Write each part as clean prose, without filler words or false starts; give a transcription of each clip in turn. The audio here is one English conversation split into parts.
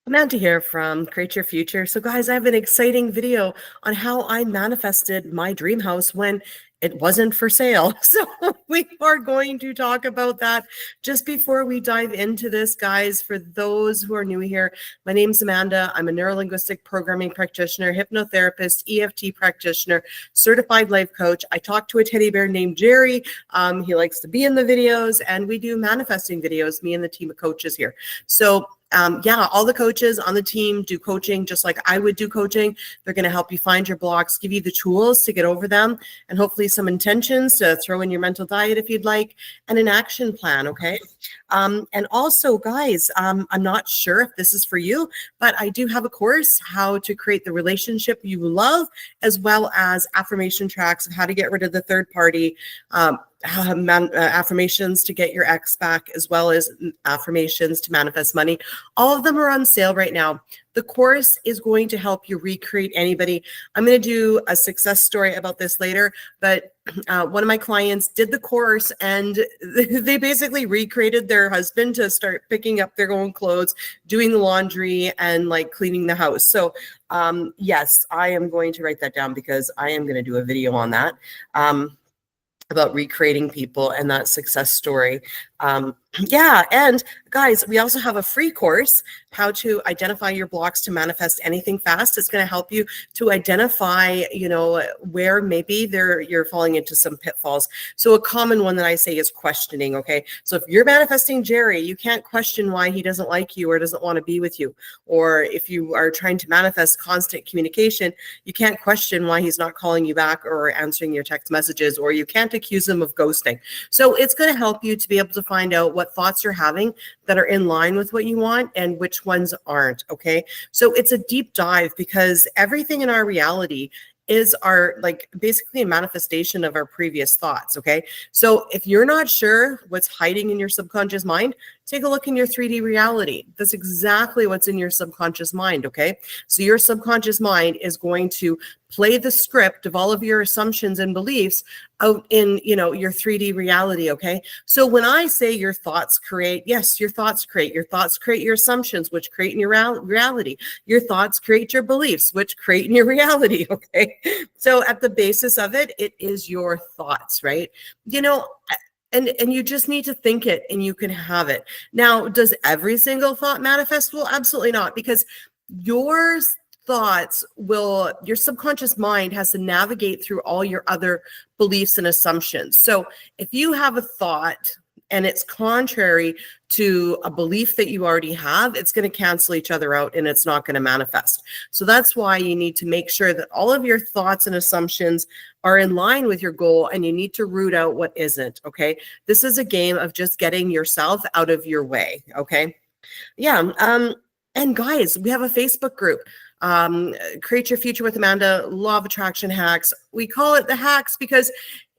Amanda here from Create Your Future. So guys, I have an exciting video on how I manifested my dream house when it wasn't for sale. So we are going to talk about that just before we dive into this, guys. For those who are new here, my name's Amanda. I'm a neurolinguistic programming practitioner, hypnotherapist, EFT practitioner, certified life coach. I talk to a teddy bear named Jerry. He likes to be in the videos, and we do manifesting videos, me and the team of coaches here. So yeah, all the coaches on the team do coaching just like I would do coaching. They're going to help you find your blocks, give you the tools to get over them, and hopefully some intentions to throw in your mental diet if you'd like, and an action plan, okay? And also, guys, I'm not sure if this is for you, but I do have a course, how to create the relationship you love, as well as affirmation tracks of how to get rid of the third party, affirmations to get your ex back, as well as affirmations to manifest money. All of them are on sale right now. The course is going to help you recreate anybody. I'm going to do a success story about this later, but one of my clients did the course and they basically recreated their husband to start picking up their own clothes, doing the laundry, and like cleaning the house. So yes, I am going to write that down because I am going to do a video on that. About recreating people and that success story. Yeah, and guys, we also have a free course, how to identify your blocks to manifest anything fast. It's going to help you to identify, where maybe you're falling into some pitfalls. So a common one that I say is questioning, okay? So if you're manifesting Jerry, you can't question why he doesn't like you or doesn't want to be with you. Or if you are trying to manifest constant communication, you can't question why he's not calling you back or answering your text messages, or you can't accuse him of ghosting. So it's going to help you to be able to find out what thoughts you're having that are in line with what you want and which ones aren't, okay? So it's a deep dive because everything in our reality is basically a manifestation of our previous thoughts, okay? So if you're not sure what's hiding in your subconscious mind, take a look in your 3D reality. That's exactly what's in your subconscious mind, okay? So your subconscious mind is going to play the script of all of your assumptions and beliefs out in, your 3D reality, okay? So when I say your thoughts create, yes, your thoughts create your assumptions, which create in your reality. Your thoughts create your beliefs, which create in your reality, okay? So at the basis of it, it is your thoughts, right? And you just need to think it and you can have it. Now, does every single thought manifest? Well, absolutely not, because your subconscious mind has to navigate through all your other beliefs and assumptions. So if you have a thought and it's contrary to a belief that you already have, it's going to cancel each other out and it's not going to manifest. So that's why you need to make sure that all of your thoughts and assumptions are in line with your goal, and you need to root out what isn't, okay? This is a game of just getting yourself out of your way, okay? Yeah, and guys, we have a Facebook group. Create Your Future with Amanda, Law of Attraction Hacks. We call it the hacks because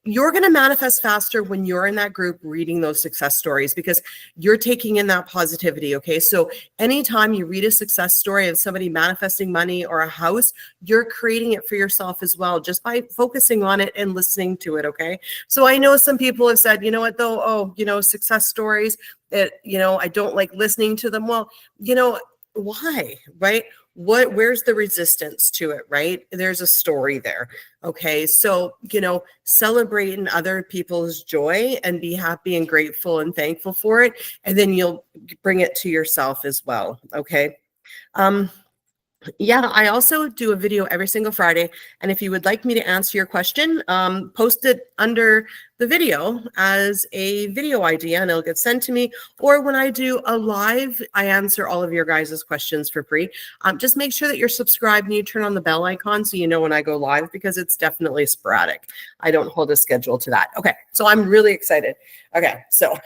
you're going to manifest faster when you're in that group reading those success stories, because you're taking in that positivity, okay? So anytime you read a success story of somebody manifesting money or a house, you're creating it for yourself as well, just by focusing on it and listening to it, okay? So I know some people have said, you know what though, success stories, I don't like listening to them. Well, why, right? Where's the resistance to it, right? There's a story there. Okay. So, celebrate in other people's joy and be happy and grateful and thankful for it. And then you'll bring it to yourself as well. Okay. Yeah, I also do a video every single Friday. And if you would like me to answer your question, post it under the video as a video idea and it'll get sent to me. Or when I do a live, I answer all of your guys' questions for free. Just make sure that you're subscribed and you turn on the bell icon so you know when I go live, because it's definitely sporadic. I don't hold a schedule to that. Okay, so I'm really excited. Okay, so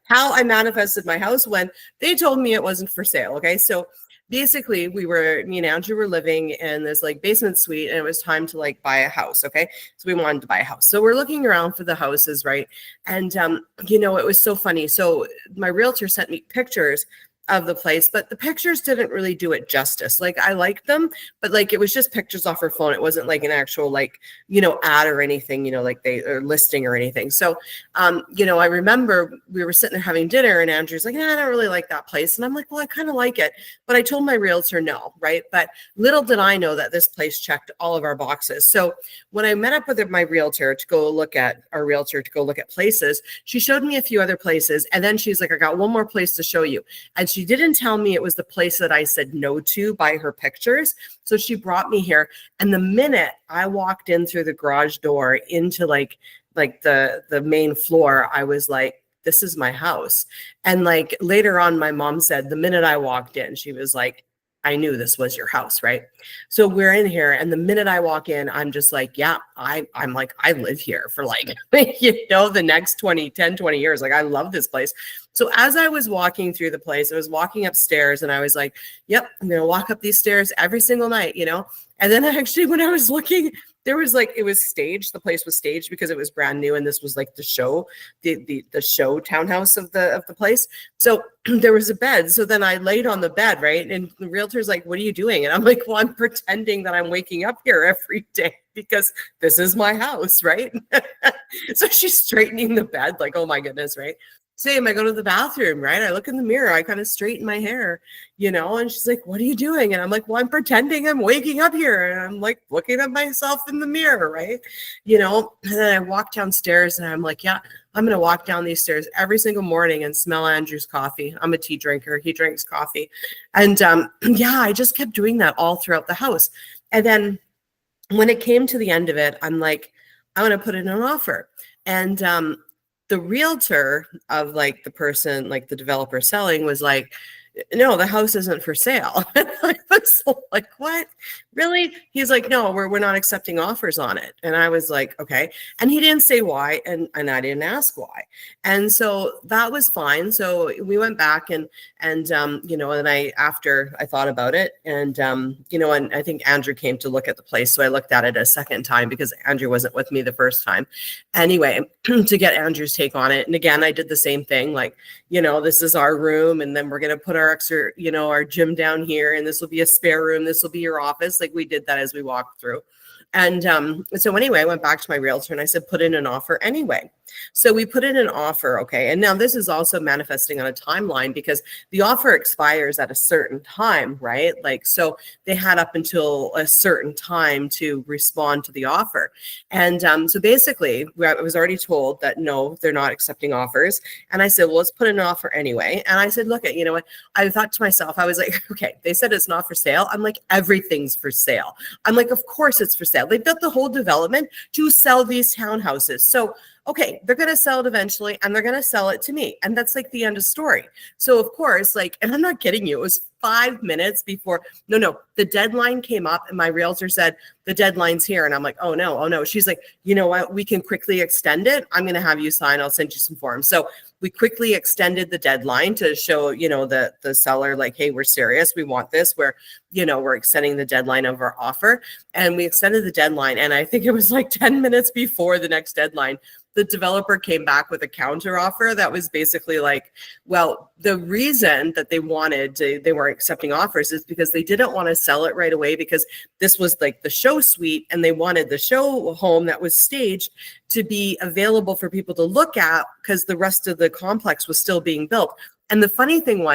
how I manifested my house when they told me it wasn't for sale. Okay, so basically me and Andrea were living in this basement suite, and it was time to buy a house. Okay. So we wanted to buy a house. So we're looking around for the houses. Right. And, it was so funny. So my realtor sent me pictures of the place, but the pictures didn't really do it justice. Like I liked them, but like it was just pictures off her phone. It wasn't like an actual like, ad or anything, like they are listing or anything. So, I remember we were sitting there having dinner and Andrew's like, I don't really like that place. And I'm like, well, I kind of like it, but I told my realtor no, right? But little did I know that this place checked all of our boxes. So when I met up with my realtor to go look at places, she showed me a few other places. And then she's like, I got one more place to show you. And she didn't tell me it was the place that I said no to by her pictures. So she brought me here. And the minute I walked in through the garage door into like the main floor, I was like, this is my house. And like later on, my mom said, the minute I walked in, she was like, I knew this was your house, right? So we're in here. And the minute I walk in, I'm just like, yeah, I'm like, I live here for like, the next 20 years. Like, I love this place. So as I was walking through the place, I was walking upstairs and I was like, yep, I'm going to walk up these stairs every single night, And then actually when I was looking, there was like, it was staged. The place was staged because it was brand new. And this was like the show, the show townhouse of the place. So there was a bed. So then I laid on the bed, right? And the realtor's like, what are you doing? And I'm like, well, I'm pretending that I'm waking up here every day because this is my house, right? So she's straightening the bed like, oh my goodness, right? Same, I go to the bathroom, right? I look in the mirror, I kind of straighten my hair, and she's like, what are you doing? And I'm like, well, I'm pretending I'm waking up here. And I'm like looking at myself in the mirror, right? And then I walk downstairs and I'm like, yeah, I'm going to walk down these stairs every single morning and smell Andrew's coffee. I'm a tea drinker. He drinks coffee. And I just kept doing that all throughout the house. And then when it came to the end of it, I'm like, I'm going to put in an offer. And the realtor of like the person, like the developer selling was like, no, the house isn't for sale. I was like, what? Really? He's like, no, we're not accepting offers on it. And I was like, okay. And he didn't say why. And I didn't ask why. And so that was fine. So we went back and after I thought about it and I think Andrew came to look at the place. So I looked at it a second time because Andrew wasn't with me the first time. Anyway, to get Andrew's take on it. And again, I did the same thing. Like, this is our room. And then we're going to put our extra, our gym down here. And this will be a spare room. This will be your office. Like we did that as we walked through. And so anyway, I went back to my realtor and I said, put in an offer anyway. So we put in an offer. Okay. And now this is also manifesting on a timeline because the offer expires at a certain time, right? Like, so they had up until a certain time to respond to the offer. And so basically I was already told that no, they're not accepting offers. And I said, well, let's put in an offer anyway. And I said, look at, what I thought to myself, I was like, okay, they said it's not for sale. I'm like, everything's for sale. I'm like, of course it's for sale. They built the whole development to sell these townhouses. So, okay, they're going to sell it eventually and they're going to sell it to me. And that's like the end of story. So of course, like, and I'm not kidding you, it was 5 minutes before, the deadline came up and my realtor said, the deadline's here. And I'm like, oh no. She's like, you know what? We can quickly extend it. I'm going to have you sign. I'll send you some forms. So we quickly extended the deadline to show, the seller like, hey, we're serious. We want this. We're extending the deadline of our offer. And we extended the deadline. And I think it was like 10 minutes before the next deadline, the developer came back with a counter offer that was basically like, well, the reason that they weren't accepting offers is because they didn't want to sell it right away because this was like the show suite and they wanted the show home that was staged to be available for people to look at because the rest of the complex was still being built. And the funny thing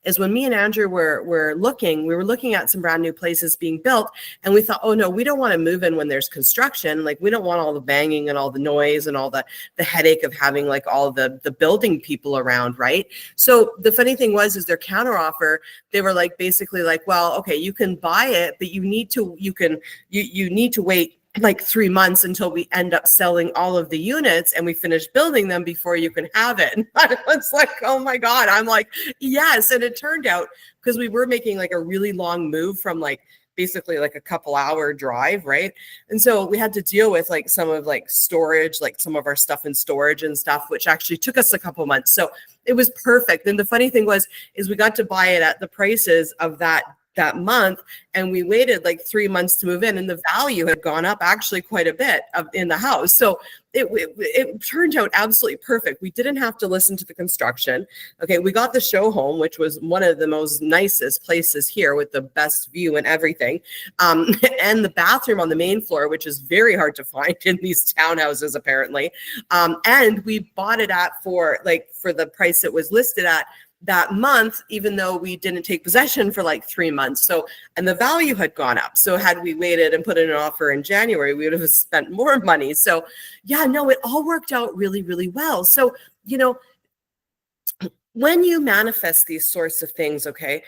is when me and Andrew were looking at some brand new places being built and we thought, oh no, we don't want to move in when there's construction. Like we don't want all the banging and all the noise and all the headache of having like all the building people around, right? So the funny thing is their counter offer, they were like basically like, well, okay, you can buy it, but you need to wait like 3 months until we end up selling all of the units and we finish building them before you can have it. And I was like, oh my God. I'm like, yes. And it turned out because we were making like a really long move from like basically like a couple hour drive, right? And so we had to deal with like some of like storage, like some of our stuff in storage and stuff, which actually took us a couple months. So it was perfect. And the funny thing is we got to buy it at the prices of that that month, and we waited like 3 months to move in, and the value had gone up actually quite a bit in the house. So it turned out absolutely perfect. We didn't have to listen to the construction. Okay, we got the show home, which was one of the most nicest places here with the best view and everything. And the bathroom on the main floor, which is very hard to find in these townhouses, apparently. And we bought it for the price it was listed at that month, even though we didn't take possession for like 3 months. So, and the value had gone up. So had we waited and put in an offer in January, we would have spent more money. So yeah, no, it all worked out really, really well. So, when you manifest these sorts of things, okay,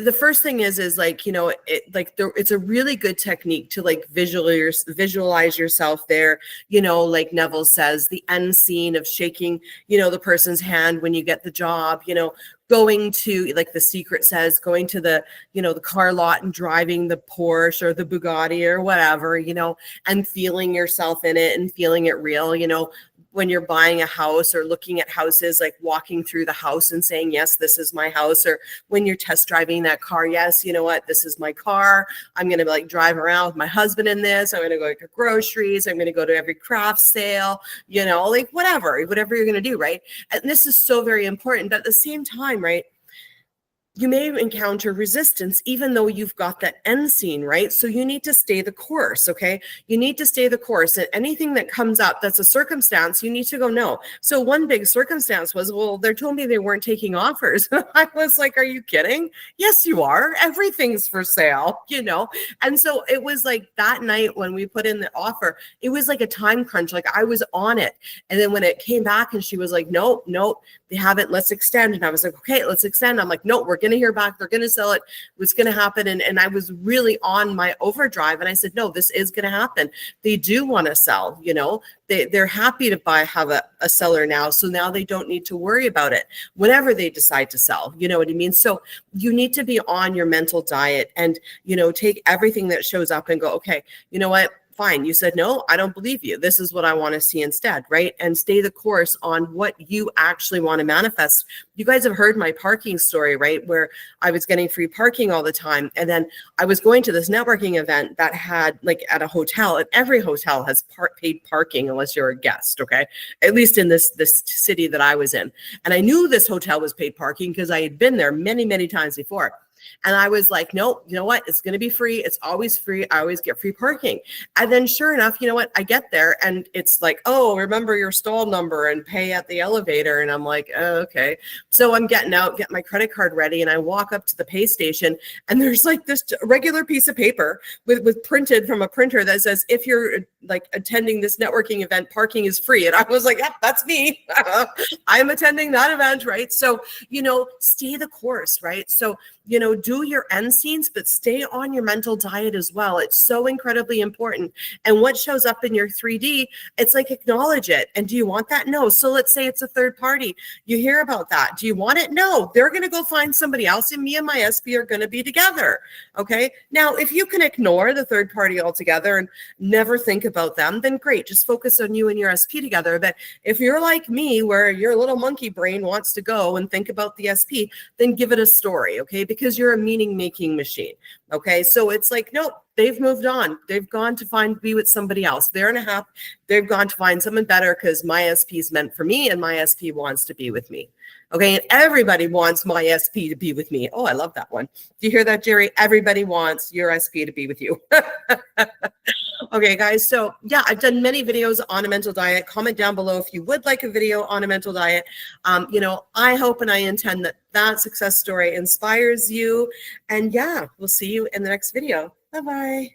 the first thing is it's a really good technique to like visualize yourself there. Like Neville says, the end scene of shaking, the person's hand when you get the job, going to, like The Secret says, going to the, the car lot and driving the Porsche or the Bugatti or whatever, and feeling yourself in it and feeling it real, when you're buying a house or looking at houses, like walking through the house and saying, yes, this is my house. Or when you're test driving that car, yes, you know what, this is my car. I'm going to like drive around with my husband in this. I'm going to go to groceries. I'm going to go to every craft sale, like whatever you're going to do. Right. And this is so very important. But at the same time, right, you may encounter resistance, even though you've got that end scene, right? So you need to stay the course, okay? You need to stay the course. And anything that comes up that's a circumstance, you need to go, no. So one big circumstance was, well, they told me they weren't taking offers. I was like, are you kidding? Yes, you are. Everything's for sale, And so it was like that night when we put in the offer, it was like a time crunch. Like I was on it. And then when it came back and she was like, nope, they haven't, let's extend. And I was like, okay, let's extend. I'm like, no, we're going to hear back. They're going to sell it. It's going to happen. And I was really on my overdrive. And I said, no, this is going to happen. They do want to sell, they're happy to have a seller now. So now they don't need to worry about it whenever they decide to sell. You know what I mean? So you need to be on your mental diet and, take everything that shows up and go, okay, you know what? Fine. You said, no, I don't believe you. This is what I want to see instead, right? And stay the course on what you actually want to manifest. You guys have heard my parking story, right? Where I was getting free parking all the time. And then I was going to this networking event that had like at a hotel, and every hotel has paid parking unless you're a guest, okay? At least in this city that I was in. And I knew this hotel was paid parking because I had been there many, many times before. And I was like, no, you know what? It's going to be free. It's always free. I always get free parking. And then sure enough, you know what? I get there and it's like, oh, remember your stall number and pay at the elevator. And I'm like, oh, okay. So I'm getting out, get my credit card ready. And I walk up to the pay station and there's like this regular piece of paper with printed from a printer that says, if you're like attending this networking event, parking is free. And I was like, yep, that's me. I'm attending that event, right? So, stay the course, right? So, do your end scenes, but stay on your mental diet as well. It's so incredibly important. And what shows up in your 3D, it's like acknowledge it. And do you want that? No. So let's say it's a third party. You hear about that. Do you want it? No. They're going to go find somebody else and me and my SP are going to be together. Okay. Now, if you can ignore the third party altogether and never think about them, then great. Just focus on you and your SP together. But if you're like me, where your little monkey brain wants to go and think about the SP, then give it a story. Okay. Because you're a meaning-making machine, okay? So it's like, nope, they've moved on. They've gone to be with somebody else. They've gone to find someone better because my SP is meant for me and my SP wants to be with me, okay? And everybody wants my SP to be with me. Oh, I love that one. Do you hear that, Jerry? Everybody wants your SP to be with you. Okay, guys. So yeah, I've done many videos on a mental diet. Comment down below if you would like a video on a mental diet. I hope and I intend that success story inspires you. And yeah, we'll see you in the next video. Bye-bye.